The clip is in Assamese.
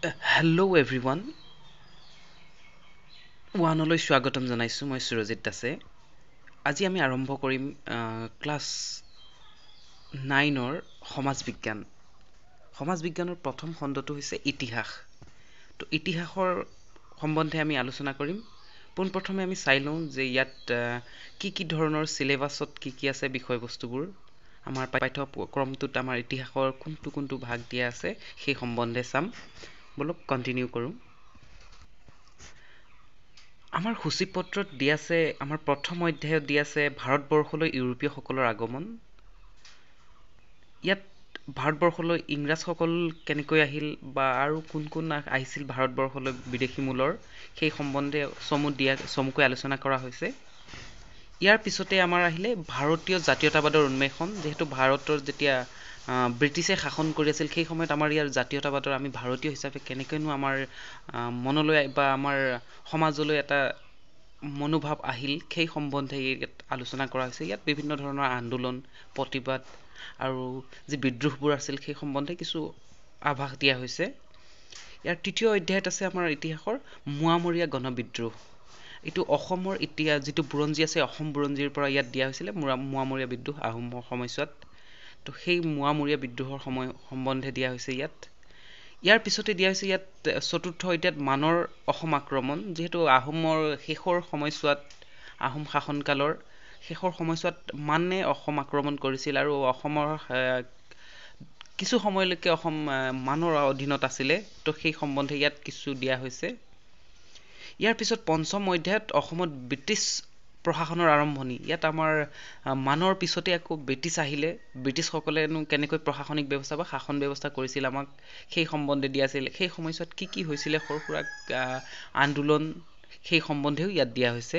Hello everyone, ওৱানলৈ স্বাগতম জনাইছোঁ। মই সুৰজিত দাসে। আজি আমি আৰম্ভ কৰিম ক্লাছ 9ৰ সমাজ বিজ্ঞান। সমাজ বিজ্ঞানৰ প্ৰথম খণ্ডটো হৈছে ইতিহাস। তো ইতিহাসৰ সম্বন্ধে আমি আলোচনা কৰিম। পোনপ্ৰথমে আমি চাই লওঁ যে ইয়াত কি ধৰণৰ চিলেবাছত কি আছে বিষয়বস্তুবোৰ। আমাৰ পাঠ্যক্ৰমটোত আমাৰ ইতিহাসৰ কোনটো ভাগ দিয়া আছে সেই সম্বন্ধে চাম। বলক কণ্টিনিউ কৰোঁ। আমাৰ সূচীপত্ৰত দিয়া আছে, আমাৰ প্ৰথম অধ্যায়ত দিয়া আছে ভাৰতবৰ্ষলৈ ইউৰোপীয়সকলৰ আগমন। ইয়াত ভাৰতবৰ্ষলৈ ইংৰাজসকল কেনেকৈ আহিল বা আৰু কোন আহিছিল ভাৰতবৰ্ষলৈ বিদেশী মূলৰ, সেই সম্বন্ধে চমুকৈ আলোচনা কৰা হৈছে। ইয়াৰ পিছতে আমাৰ আহিলে ভাৰতীয় জাতীয়তাবাদৰ উন্মেষণ। যিহেতু ভাৰতৰ যেতিয়া ব্ৰিটিছে শাসন কৰি আছিল, সেই সময়ত আমাৰ ইয়াৰ জাতীয়তাবাদৰ আমি ভাৰতীয় হিচাপে কেনেকৈনো আমাৰ মনলৈ বা আমাৰ সমাজলৈ এটা মনোভাৱ আহিল, সেই সম্বন্ধে ইয়াত আলোচনা কৰা হৈছে। ইয়াত বিভিন্ন ধৰণৰ আন্দোলন, প্ৰতিবাদ আৰু যি বিদ্ৰোহবোৰ আছিল সেই সম্বন্ধে কিছু আভাস দিয়া হৈছে। ইয়াৰ তৃতীয় অধ্যায়ত আছে আমাৰ ইতিহাসৰ মোৱামৰীয়া গণবিদ্ৰোহ। এইটো অসমৰ যিটো বুৰঞ্জী আছে, অসম বুৰঞ্জীৰ পৰা ইয়াত দিয়া হৈছিলে মোৱামৰীয়া বিদ্ৰোহ আহোমৰ সময়ছোৱাত। তো সেই মোৱামৰীয়া বিদ্ৰোহৰ সম্বন্ধে দিয়া হৈছে ইয়াত। ইয়াৰ পিছতে দিয়া হৈছে ইয়াত চতুৰ্থ অধ্যায়ত মানৰ অসম আক্ৰমণ। যিহেতু আহোমৰ শেষৰ সময়ছোৱাত, আহোম শাসনকালৰ শেষৰ সময়ছোৱাত মানে অসম আক্ৰমণ কৰিছিল আৰু অসমৰ কিছু সময়লৈকে অসম মানৰ অধীনত আছিলে। তো সেই সম্বন্ধে ইয়াত কিছু দিয়া হৈছে। ইয়াৰ পিছত পঞ্চম অধ্যায়ত অসমত ব্ৰিটিছ প্ৰশাসনৰ আৰম্ভণি। ইয়াত আমাৰ মানৰ পিছতে আকৌ ব্ৰিটিছ আহিলে। ব্ৰিটিছসকলেনো কেনেকৈ প্ৰশাসনিক ব্যৱস্থা বা শাসন ব্যৱস্থা কৰিছিল আমাক সেই সম্বন্ধে দিয়া আছিল। সেই সময়ছোৱাত কি হৈছিলে সৰু সুৰা আন্দোলন, সেই সম্বন্ধেও ইয়াত দিয়া হৈছে।